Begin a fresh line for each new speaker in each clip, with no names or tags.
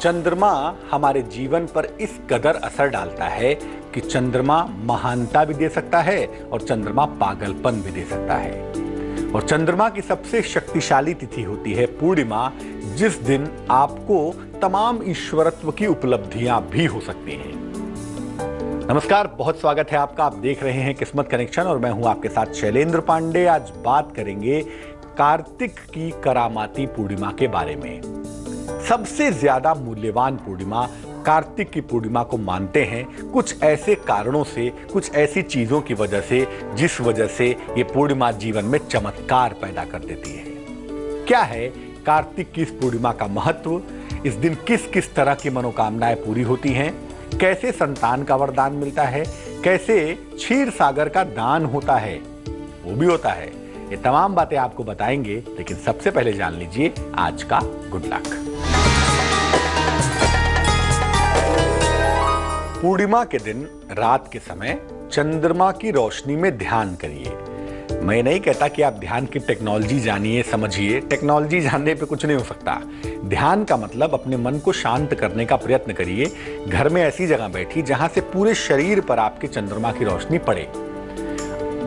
चंद्रमा हमारे जीवन पर इस कदर असर डालता है कि चंद्रमा महानता भी दे सकता है और चंद्रमा पागलपन भी दे सकता है। और चंद्रमा की सबसे शक्तिशाली तिथि होती है पूर्णिमा, जिस दिन आपको तमाम ईश्वरत्व की उपलब्धियां भी हो सकती हैं। नमस्कार, बहुत स्वागत है आपका। आप देख रहे हैं किस्मत कनेक्शन और मैं हूं आपके साथ शैलेंद्र पांडे। आज बात करेंगे कार्तिक की करामाती पूर्णिमा के बारे में। सबसे ज्यादा मूल्यवान पूर्णिमा कार्तिक की पूर्णिमा को मानते हैं कुछ ऐसे कारणों से, कुछ ऐसी चीजों की वजह से, जिस वजह से ये पूर्णिमा जीवन में चमत्कार पैदा कर देती है। क्या है कार्तिक की इस पूर्णिमा का महत्व? इस दिन किस किस तरह की मनोकामनाएं पूरी होती हैं? कैसे संतान का वरदान मिलता है? कैसे क्षीर सागर का दान होता है, वो भी होता है। ये तमाम बातें आपको बताएंगे, लेकिन सबसे पहले जान लीजिए आज का गुड लक। पूर्णिमा के दिन रात के समय चंद्रमा की रोशनी में ध्यान करिए। मैं नहीं कहता कि आप ध्यान की टेक्नोलॉजी जानिए, समझिए। टेक्नोलॉजी जानने पे कुछ नहीं हो सकता। ध्यान का मतलब अपने मन को शांत करने का प्रयत्न करिए। घर में ऐसी जगह बैठिए जहां से पूरे शरीर पर आपके चंद्रमा की रोशनी पड़े।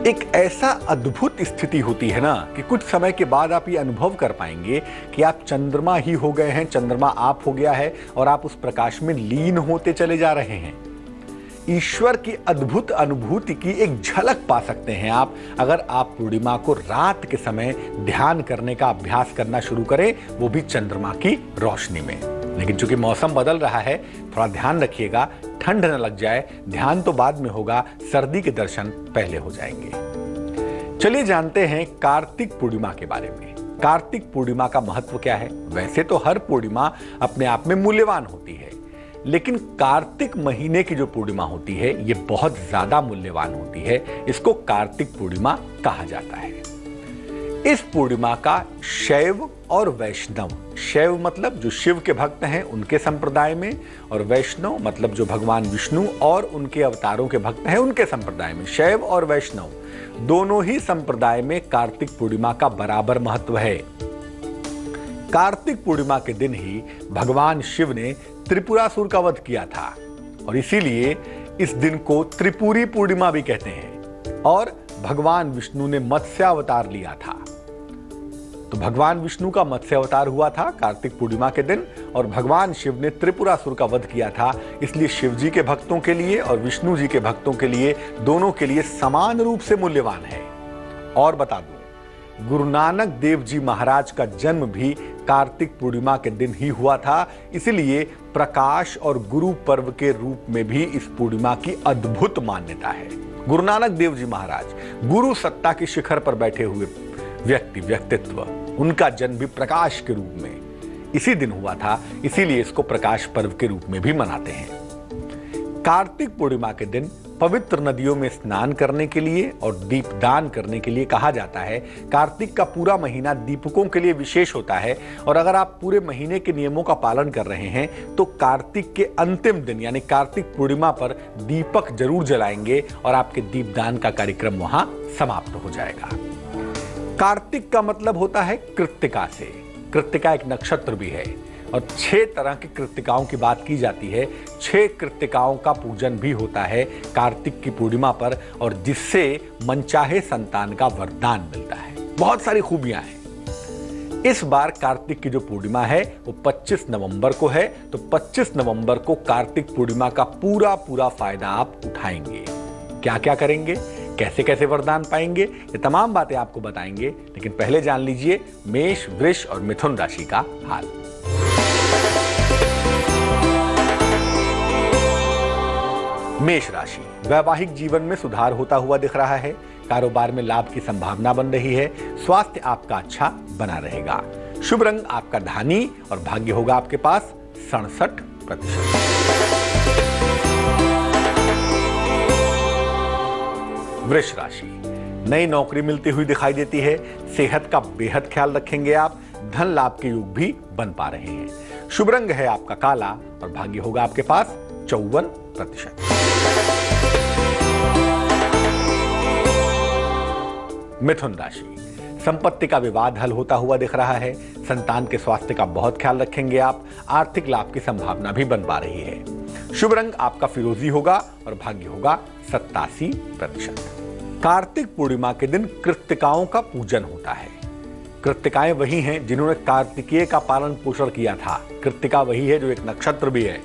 एक ऐसा अद्भुत स्थिति होती है ना कि कुछ समय के बाद आप ये अनुभव कर पाएंगे कि आप चंद्रमा ही हो गए हैं, चंद्रमा आप हो गया है और आप उस प्रकाश में लीन होते चले जा रहे हैं। ईश्वर की अद्भुत अनुभूति की एक झलक पा सकते हैं आप, अगर आप पूर्णिमा को रात के समय ध्यान करने का अभ्यास करना शुरू करें, वो भी चंद्रमा की रोशनी में। लेकिन चूंकि मौसम बदल रहा है, थोड़ा ध्यान रखिएगा, ठंड न लग जाए। ध्यान तो बाद में होगा, सर्दी के दर्शन पहले हो जाएंगे। चलिए जानते हैं कार्तिक पूर्णिमा के बारे में। कार्तिक पूर्णिमा का महत्व क्या है? वैसे तो हर पूर्णिमा अपने आप में मूल्यवान होती है, लेकिन कार्तिक महीने की जो पूर्णिमा होती है ये बहुत ज्यादा मूल्यवान होती है। इसको कार्तिक पूर्णिमा कहा जाता है। इस पूर्णिमा का शैव और वैष्णव, शैव मतलब जो शिव के भक्त हैं उनके संप्रदाय में, और वैष्णव मतलब जो भगवान विष्णु और उनके अवतारों के भक्त हैं उनके संप्रदाय में। शैव और वैष्णव दोनों ही संप्रदाय में कार्तिक पूर्णिमा का बराबर महत्व है। कार्तिक पूर्णिमा के दिन ही भगवान शिव ने त्रिपुरासुर का वध किया था और इसीलिए इस दिन को त्रिपुरी पूर्णिमा भी कहते हैं। और भगवान विष्णु ने मत्स्य अवतार लिया था, तो भगवान विष्णु का मत्स्य अवतार हुआ था कार्तिक पूर्णिमा के दिन, और भगवान शिव ने त्रिपुरासुर का वध किया था। इसलिए शिव जी के भक्तों के लिए और विष्णु जी के भक्तों के लिए, दोनों के लिए समान रूप से मूल्यवान है। और बता दूं, गुरु नानक देव जी महाराज का जन्म भी कार्तिक पूर्णिमा के दिन ही हुआ था। इसलिए प्रकाश और गुरु पर्व के रूप में भी इस पूर्णिमा की अद्भुत मान्यता है। गुरु नानक देव जी महाराज गुरु सत्ता के शिखर पर बैठे हुए व्यक्तित्व, उनका जन्म भी प्रकाश के रूप में इसी दिन हुआ था। इसीलिए इसको प्रकाश पर्व के रूप में भी मनाते हैं। कार्तिक पूर्णिमा के दिन पवित्र नदियों में स्नान करने के लिए और दीपदान करने के लिए कहा जाता है। कार्तिक का पूरा महीना दीपकों के लिए विशेष होता है, और अगर आप पूरे महीने के नियमों का पालन कर रहे हैं तो कार्तिक के अंतिम दिन यानी कार्तिक पूर्णिमा पर दीपक जरूर जलाएंगे और आपके दीपदान का कार्यक्रम वहां समाप्त हो जाएगा। कार्तिक का मतलब होता है कृत्तिका से। कृत्तिका एक नक्षत्र भी है और 6 तरह की कृत्तिकाओं की बात की जाती है। 6 कृत्तिकाओं का पूजन भी होता है कार्तिक की पूर्णिमा पर, और जिससे मनचाहे संतान का वरदान मिलता है। बहुत सारी खूबियां हैं। इस बार कार्तिक की जो पूर्णिमा है वो 25 नवंबर को है, तो 25 नवंबर को कार्तिक पूर्णिमा का पूरा फायदा आप उठाएंगे। क्या क्या करेंगे, कैसे कैसे वरदान पाएंगे, ये तमाम बातें आपको बताएंगे। लेकिन पहले जान लीजिए मेष, वृष और मिथुन राशि का हाल। मेष राशि, वैवाहिक जीवन में सुधार होता हुआ दिख रहा है। कारोबार में लाभ की संभावना बन रही है। स्वास्थ्य आपका अच्छा बना रहेगा। शुभ रंग आपका धानी और भाग्य होगा आपके पास 67%। वृष राशि, नई नौकरी मिलती हुई दिखाई देती है। सेहत का बेहद ख्याल रखेंगे आप। धन लाभ के योग भी बन पा रहे हैं। शुभ रंग है आपका काला और भाग्य होगा आपके पास 54%। मिथुन राशि, संपत्ति का विवाद हल होता हुआ दिख रहा है। संतान के स्वास्थ्य का बहुत ख्याल रखेंगे आप। आर्थिक लाभ की संभावना भी बन पा रही है। शुभ रंग आपका फिरोजी होगा और भाग्य होगा 87%। कार्तिक पूर्णिमा के दिन कृत्तिकाओं का पूजन होता है। कृत्तिकाएं वही हैं जिन्होंने कार्तिकेय का पालन पोषण किया था। कृत्तिका वही है जो एक नक्षत्र भी है।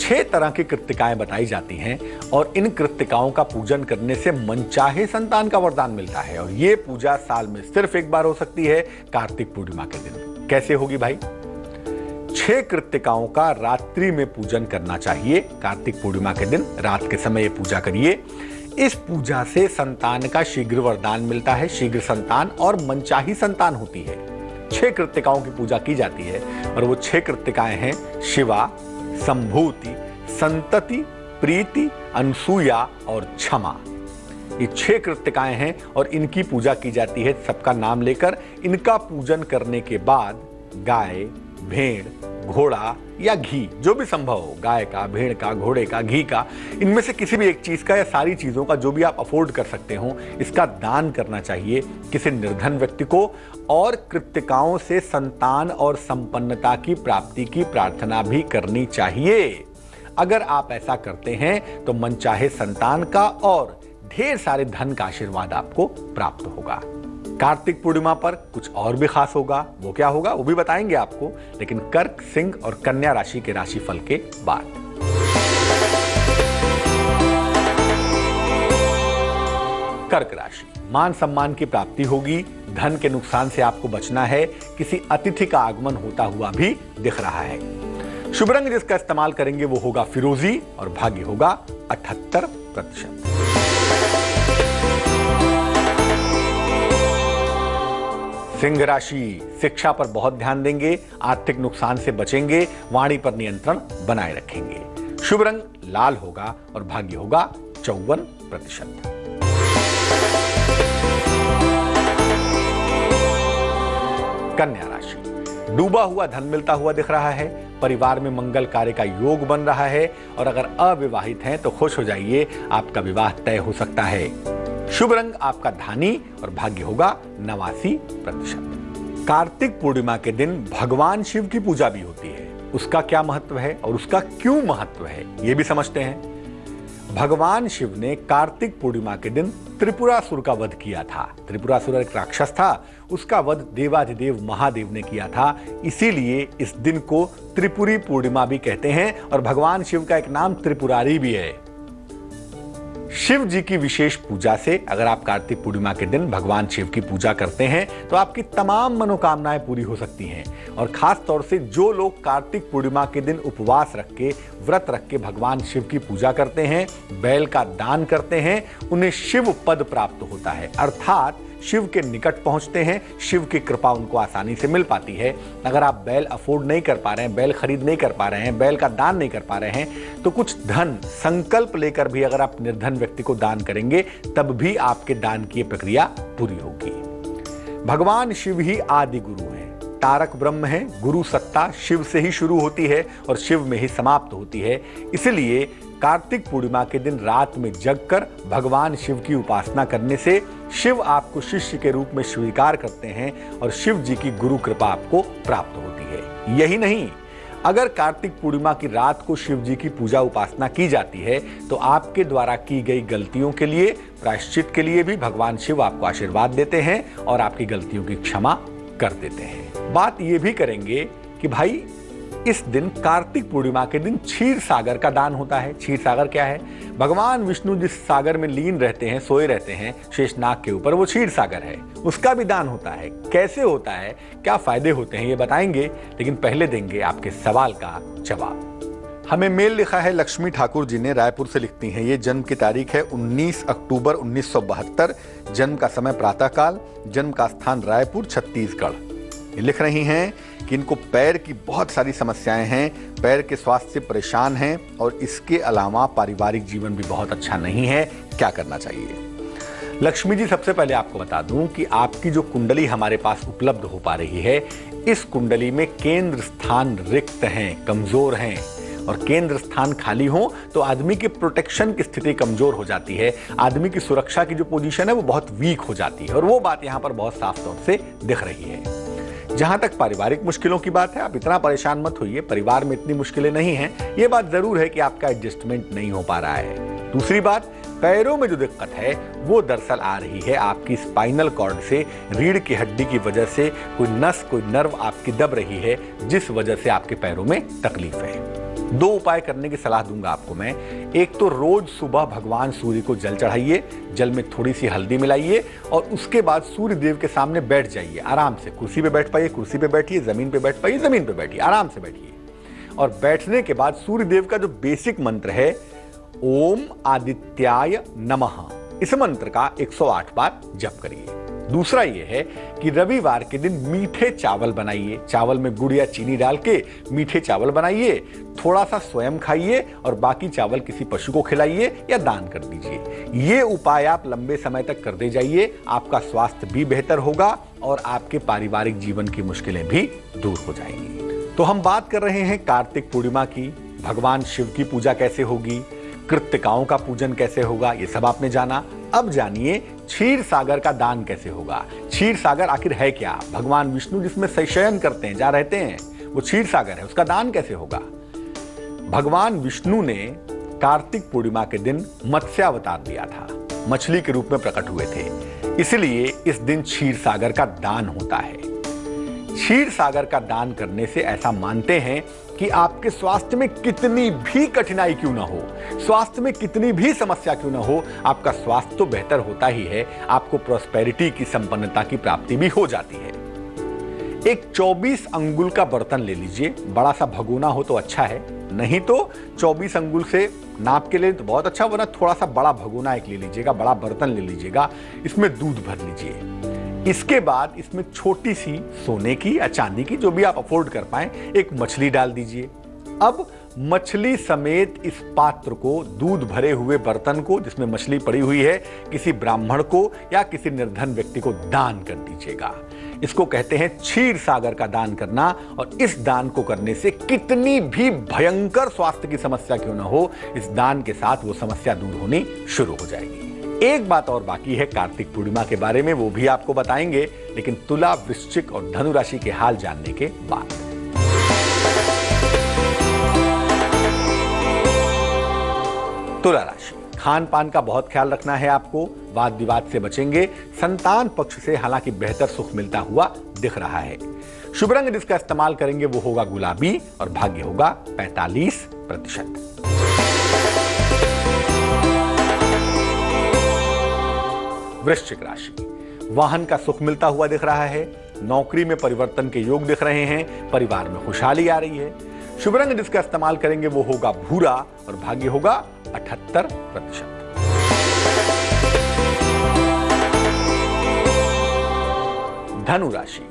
6 तरह की कृत्तिकाएं बताई जाती हैं और इन कृत्तिकाओं का पूजन करने से मनचाहे संतान का वरदान मिलता है। और ये पूजा साल में सिर्फ एक बार हो सकती है, कार्तिक पूर्णिमा के दिन। कैसे होगी भाई? 6 कृत्तिकाओं का रात्रि में पूजन करना चाहिए। कार्तिक पूर्णिमा के दिन रात के समय ये पूजा करिए। इस पूजा से संतान का शीघ्र वरदान मिलता है, शीघ्र संतान और मनचाही संतान होती है। 6 कृत्तिकाओं की पूजा की जाती है और वो 6 कृत्तिकाएं हैं शिवा, संभूति, संतति, प्रीति, अनसूया और क्षमा। ये 6 कृत्तिकाएं हैं और इनकी पूजा की जाती है सबका नाम लेकर। इनका पूजन करने के बाद गाय, भेड़, घोड़ा या घी, जो भी संभव हो, गाय का, भेड़ का, घोड़े का, घी का, इनमें से किसी भी एक चीज का या सारी चीजों का, जो भी आप अफोर्ड कर सकते हो, इसका दान करना चाहिए किसी निर्धन व्यक्ति को। और कृत्तिकाओं से संतान और संपन्नता की प्राप्ति की प्रार्थना भी करनी चाहिए। अगर आप ऐसा करते हैं तो मनचाहे संतान का और ढेर सारे धन का आशीर्वाद आपको प्राप्त होगा। कार्तिक पूर्णिमा पर कुछ और भी खास होगा। वो क्या होगा वो भी बताएंगे आपको, लेकिन कर्क, सिंह और कन्या राशि के राशिफल के बाद। कर्क राशि, मान सम्मान की प्राप्ति होगी। धन के नुकसान से आपको बचना है। किसी अतिथि का आगमन होता हुआ भी दिख रहा है। शुभ रंग जिसका इस्तेमाल करेंगे वो होगा फिरोजी और भाग्य होगा 78%। सिंह राशि, शिक्षा पर बहुत ध्यान देंगे, आर्थिक नुकसान से बचेंगे, वाणी पर नियंत्रण बनाए रखेंगे। शुभ रंग लाल होगा और भाग्य होगा 54%। कन्या राशि, डूबा हुआ धन मिलता हुआ दिख रहा है। परिवार में मंगल कार्य का योग बन रहा है और अगर अविवाहित हैं तो खुश हो जाइए, आपका विवाह तय हो सकता है। शुभ रंग आपका धानी और भाग्य होगा 89%। कार्तिक पूर्णिमा के दिन भगवान शिव की पूजा भी होती है। उसका क्या महत्व है और उसका क्यों महत्व है ये भी समझते हैं। भगवान शिव ने कार्तिक पूर्णिमा के दिन त्रिपुरासुर का वध किया था। त्रिपुरासुर एक राक्षस था, उसका वध देवाधिदेव महादेव ने किया था। इसीलिए इस दिन को त्रिपुरी पूर्णिमा भी कहते हैं और भगवान शिव का एक नाम त्रिपुरारी भी है। शिव जी की विशेष पूजा से अगर आप कार्तिक पूर्णिमा के दिन भगवान शिव की पूजा करते हैं तो आपकी तमाम मनोकामनाएं पूरी हो सकती हैं। और खास तौर से जो लोग कार्तिक पूर्णिमा के दिन उपवास रख के, व्रत रख के भगवान शिव की पूजा करते हैं, बैल का दान करते हैं, उन्हें शिव पद प्राप्त होता है, अर्थात शिव के निकट पहुंचते हैं। शिव की कृपा उनको आसानी से मिल पाती है। अगर आप बैल अफोर्ड नहीं कर पा रहे हैं, बैल खरीद नहीं कर पा रहे हैं, बैल का दान नहीं कर पा रहे हैं, तो कुछ धन संकल्प लेकर भी अगर आप निर्धन व्यक्ति को दान करेंगे तब भी आपके दान की प्रक्रिया पूरी होगी। भगवान शिव ही आदि गुरु हैं, तारक ब्रह्म है। गुरु सत्ता शिव से ही शुरू होती है और शिव में ही समाप्त होती है। इसलिए कार्तिक पूर्णिमा के दिन रात में जगकर भगवान शिव की उपासना करने से शिव आपको शिष्य के रूप में स्वीकार करते हैं और शिव जी की गुरु कृपा आपको प्राप्त होती है। यही नहीं, अगर कार्तिक पूर्णिमा की रात को शिव जी की पूजा उपासना की जाती है तो आपके द्वारा की गई गलतियों के लिए, प्रायश्चित के लिए भी भगवान शिव आपको आशीर्वाद देते हैं और आपकी गलतियों की क्षमा कर देते हैं। बात यह भी करेंगे कि भाई इस दिन कार्तिक पूर्णिमा के दिन क्षीर सागर का दान होता है। क्षीर सागर क्या है? भगवान विष्णु जिस सागर में लीन रहते हैं, सोए रहते हैं शेषनाग के ऊपर, वो क्षीर सागर है। उसका भी दान होता है। कैसे होता है, क्या फायदे होते हैं, ये बताएंगे, लेकिन पहले देंगे आपके सवाल का जवाब। हमें मेल लिखा है लक्ष्मी ठाकुर जी ने, रायपुर से लिखती हैं। ये जन्म की तारीख है 19 अक्टूबर 1972, जन्म का समय प्रातःकाल, जन्म का स्थान रायपुर छत्तीसगढ़। ये लिख रही हैं कि इनको पैर की बहुत सारी समस्याएं हैं, पैर के स्वास्थ्य से परेशान हैं और इसके अलावा पारिवारिक जीवन भी बहुत अच्छा नहीं है। क्या करना चाहिए? लक्ष्मी जी, सबसे पहले आपको बता दूं कि आपकी जो कुंडली हमारे पास उपलब्ध हो पा रही है, इस कुंडली में केंद्र स्थान रिक्त हैं, कमजोर हैं। और केंद्र स्थान खाली हो तो आदमी के प्रोटेक्शन की स्थिति कमजोर हो जाती है, आदमी की सुरक्षा की जो पोजीशन है वो बहुत वीक हो जाती है, और वो बात यहां पर बहुत साफ तौर से दिख रही है। जहां तक पारिवारिक मुश्किलों की बात है, आप इतना परेशान मत होइए, परिवार में इतनी मुश्किलें नहीं हैं। ये बात जरूर है कि आपका एडजस्टमेंट नहीं हो पा रहा है। दूसरी बात, पैरों में जो दिक्कत है वो दरअसल आ रही है आपकी स्पाइनल कॉर्ड से, रीढ़ की हड्डी की वजह से कोई नस, कोई नर्व आपकी दब रही है, जिस वजह से आपके पैरों में तकलीफ है। 2 उपाय करने की सलाह दूंगा आपको मैं। एक तो रोज सुबह भगवान सूर्य को जल चढ़ाइए, जल में थोड़ी सी हल्दी मिलाइए और उसके बाद सूर्य देव के सामने बैठ जाइए आराम से। कुर्सी पे बैठ पाइए कुर्सी पे बैठिए, जमीन पे बैठ पाइए जमीन पे बैठिए, आराम से बैठिए। और बैठने के बाद सूर्य देव का जो बेसिक मंत्र है ओम आदित्याय नमः, इस मंत्र का 108 बार जप करिए। दूसरा यह है कि रविवार के दिन मीठे चावल बनाइए, चावल में गुड़ या चीनी डाल के मीठे चावल बनाइए, थोड़ा सा स्वयं खाइए और बाकी चावल किसी पशु को खिलाइए या दान कर दीजिए। ये उपाय आप लंबे समय तक करते जाइए, आपका स्वास्थ्य भी बेहतर होगा और आपके पारिवारिक जीवन की मुश्किलें भी दूर हो जाएंगी। तो हम बात कर रहे हैं कार्तिक पूर्णिमा की, भगवान शिव की पूजा कैसे होगी, कृत्तिकाओं का पूजन कैसे होगा, ये सब आपने जाना। अब जानिए क्षीर सागर का दान कैसे होगा। क्षीर सागर आखिर है क्या? भगवान विष्णु जिसमें शयन करते हैं, जहां रहते हैं, वो क्षीर सागर है, उसका दान कैसे होगा? भगवान विष्णु ने कार्तिक पूर्णिमा के दिन मत्स्यावतार लिया था, मछली के रूप में प्रकट हुए थे, इसलिए इस दिन क्षीर सागर का दान होता है। क्षीर सागर का दान करने से ऐसा मानते हैं कि आपके स्वास्थ्य में कितनी भी कठिनाई क्यों ना हो, स्वास्थ्य में कितनी भी समस्या क्यों ना हो, आपका स्वास्थ्य तो बेहतर होता ही है, आपको प्रॉस्पेरिटी की, संपन्नता की प्राप्ति भी हो जाती है। एक 24 अंगुल का बर्तन ले लीजिए, बड़ा सा भगोना हो तो अच्छा है, नहीं तो 24 अंगुल से नाप के ले तो बहुत अच्छा, वरना थोड़ा सा बड़ा भगोना एक ले लीजिएगा, बड़ा बर्तन ले लीजिएगा, इसमें दूध भर लीजिए। इसके बाद इसमें छोटी सी सोने की या चांदी की, जो भी आप अफोर्ड कर पाए, एक मछली डाल दीजिए। अब मछली समेत इस पात्र को, दूध भरे हुए बर्तन को जिसमें मछली पड़ी हुई है, किसी ब्राह्मण को या किसी निर्धन व्यक्ति को दान कर दीजिएगा। इसको कहते हैं क्षीर सागर का दान करना, और इस दान को करने से कितनी भी भयंकर स्वास्थ्य की समस्या क्यों ना हो, इस दान के साथ वो समस्या दूर होनी शुरू हो जाएगी। एक बात और बाकी है कार्तिक पूर्णिमा के बारे में, वो भी आपको बताएंगे, लेकिन तुला, वृश्चिक और धनु राशि के हाल जानने के बाद। तुला राशि, खान पान का बहुत ख्याल रखना है आपको, वाद विवाद से बचेंगे, संतान पक्ष से हालांकि बेहतर सुख मिलता हुआ दिख रहा है। शुभ रंग जिसका इस्तेमाल करेंगे वो होगा गुलाबी और भाग्य होगा 45%। वृश्चिक राशि, वाहन का सुख मिलता हुआ दिख रहा है, नौकरी में परिवर्तन के योग दिख रहे हैं, परिवार में खुशहाली आ रही है। शुभ रंग जिसका इस्तेमाल करेंगे वो होगा भूरा और भाग्य होगा 78%। धनु राशि,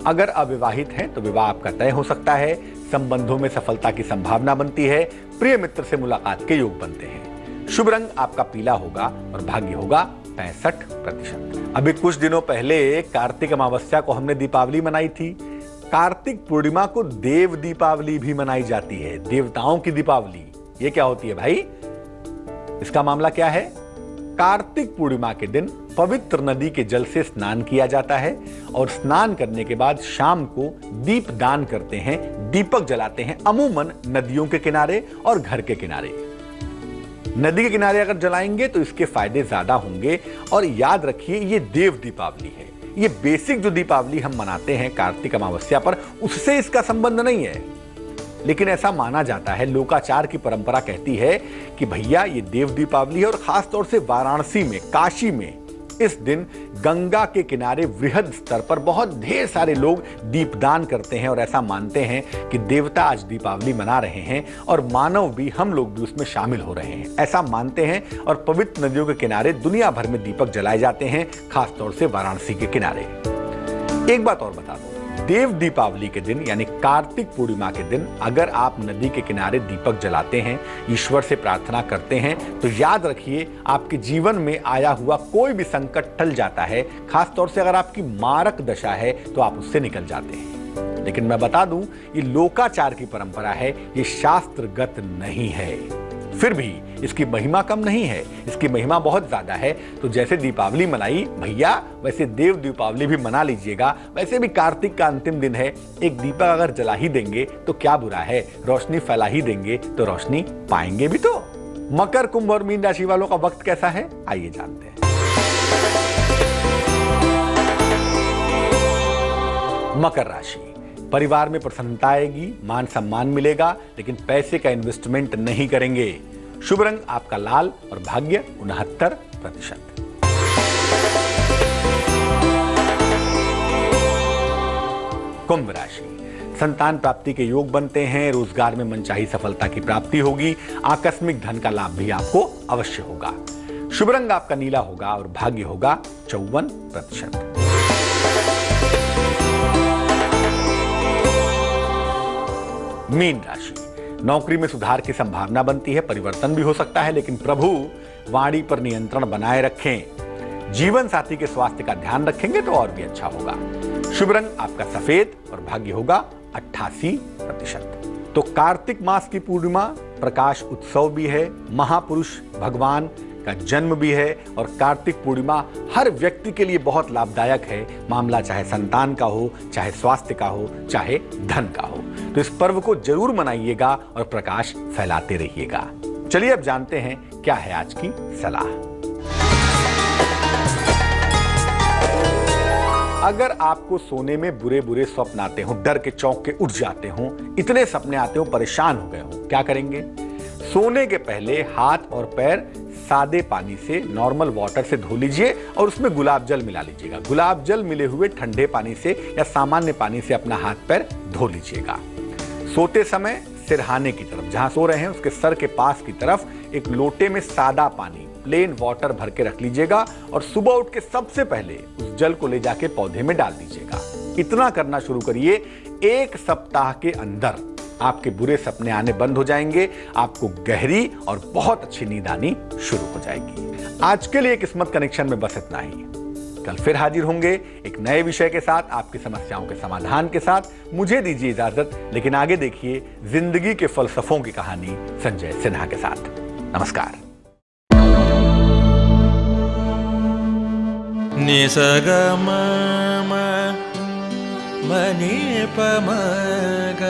अगर अविवाहित हैं तो विवाह आपका तय हो सकता है, संबंधों में सफलता की संभावना बनती है, प्रिय मित्र से मुलाकात के योग बनते हैं। शुभ रंग आपका पीला होगा और भाग्य होगा 65%। अभी कुछ दिनों पहले कार्तिक अमावस्या को हमने दीपावली मनाई थी। कार्तिक पूर्णिमा को देव दीपावली भी मनाई जाती है, देवताओं की दीपावली। ये क्या होती है भाई? इसका मामला क्या है? कार्तिक पूर्णिमा के दिन पवित्र नदी के जल से स्नान किया जाता है और स्नान करने के बाद शाम को दीप दान करते हैं, दीपक जलाते हैं, अमूमन नदियों के किनारे और घर के किनारे। नदी के किनारे अगर जलाएंगे तो इसके फायदे ज्यादा होंगे। और याद रखिए, ये देव दीपावली है, ये बेसिक जो दीपावली हम मनाते हैं कार्तिक अमावस्या पर, उससे इसका संबंध नहीं है। लेकिन ऐसा माना जाता है, लोकाचार की परंपरा कहती है कि भैया ये देव दीपावली है। और खास तौर से वाराणसी में, काशी में इस दिन गंगा के किनारे वृहद स्तर पर बहुत ढेर सारे लोग दीपदान करते हैं और ऐसा मानते हैं कि देवता आज दीपावली मना रहे हैं और मानव भी, हम लोग भी उसमें शामिल हो रहे हैं, ऐसा मानते हैं। और पवित्र नदियों के किनारे दुनिया भर में दीपक जलाए जाते हैं, खासतौर से वाराणसी के किनारे। एक बात और बता दो, देव दीपावली के दिन यानी कार्तिक पूर्णिमा के दिन अगर आप नदी के किनारे दीपक जलाते हैं, ईश्वर से प्रार्थना करते हैं, तो याद रखिए आपके जीवन में आया हुआ कोई भी संकट टल जाता है। खासतौर से अगर आपकी मारक दशा है तो आप उससे निकल जाते हैं। लेकिन मैं बता दूं, ये लोकाचार की परंपरा है, ये शास्त्रगत नहीं है। फिर भी इसकी महिमा कम नहीं है, इसकी महिमा बहुत ज्यादा है। तो जैसे दीपावली मनाई भैया, वैसे देव दीपावली भी मना लीजिएगा। वैसे भी कार्तिक का अंतिम दिन है, एक दीपक अगर जला ही देंगे तो क्या बुरा है, रोशनी फैला ही देंगे तो रोशनी पाएंगे भी तो। मकर, कुंभ और मीन राशि वालों का वक्त कैसा है, आइए जानते हैं। मकर राशि, परिवार में प्रसन्नता आएगी, मान सम्मान मिलेगा, लेकिन पैसे का इन्वेस्टमेंट नहीं करेंगे। शुभ रंग आपका लाल और भाग्य 69%। कुंभ राशि, संतान प्राप्ति के योग बनते हैं, रोजगार में मनचाही सफलता की प्राप्ति होगी, आकस्मिक धन का लाभ भी आपको अवश्य होगा। शुभ रंग आपका नीला होगा और भाग्य होगा 54%। मीन राशि, नौकरी में सुधार की संभावना बनती है, परिवर्तन भी हो सकता है, लेकिन प्रभु वाणी पर नियंत्रण बनाए रखें। जीवन साथी के स्वास्थ्य का ध्यान रखेंगे तो और भी अच्छा होगा। शुभ रंग आपका सफेद और भाग्य होगा 88%। तो कार्तिक मास की पूर्णिमा प्रकाश उत्सव भी है, महापुरुष भगवान का जन्म भी है, और कार्तिक पूर्णिमा हर व्यक्ति के लिए बहुत लाभदायक है, मामला चाहे संतान का हो, चाहे स्वास्थ्य का हो, चाहे धन का हो। तो इस पर्व को जरूर मनाइएगा और प्रकाश फैलाते रहिएगा। चलिए अब जानते हैं क्या है आज की सलाह। अगर आपको सोने में बुरे बुरे स्वप्न आते हो, डर के चौंक के उठ जाते हो, इतने सपने आते हो, परेशान हो गए हो, क्या करेंगे? सोने के पहले हाथ और पैर सादे पानी से, नॉर्मल वाटर से धो लीजिए और उसमें गुलाब जल मिला लीजिएगा। गुलाब जल मिले हुए ठंडे पानी से या सामान्य पानी से अपना हाथ पैर धो लीजिएगा। सोते समय सिरहाने की तरफ, जहां सो रहे हैं उसके सर के पास की तरफ, एक लोटे में सादा पानी, प्लेन वाटर भर के रख लीजिएगा और सुबह उठ के सबसे पहले उस जल को ले जाके पौधे में डाल दीजिएगा। इतना करना शुरू करिए, एक सप्ताह के अंदर आपके बुरे सपने आने बंद हो जाएंगे, आपको गहरी और बहुत अच्छी नींद आनी शुरू हो जाएगी। आज के लिए किस्मत कनेक्शन में बस इतना ही। कल फिर हाजिर होंगे एक नए विषय के साथ, आपकी समस्याओं के समाधान के साथ। मुझे दीजिए इजाजत, लेकिन आगे देखिए जिंदगी के फलसफों की कहानी संजय सिन्हा के साथ। नमस्कार।
निसगम मनि पमग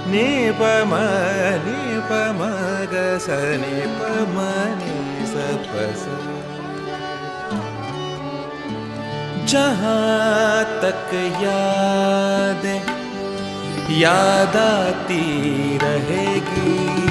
नि पमग सनि पमनि सपस। जहाँ तक याद आती रहेगी।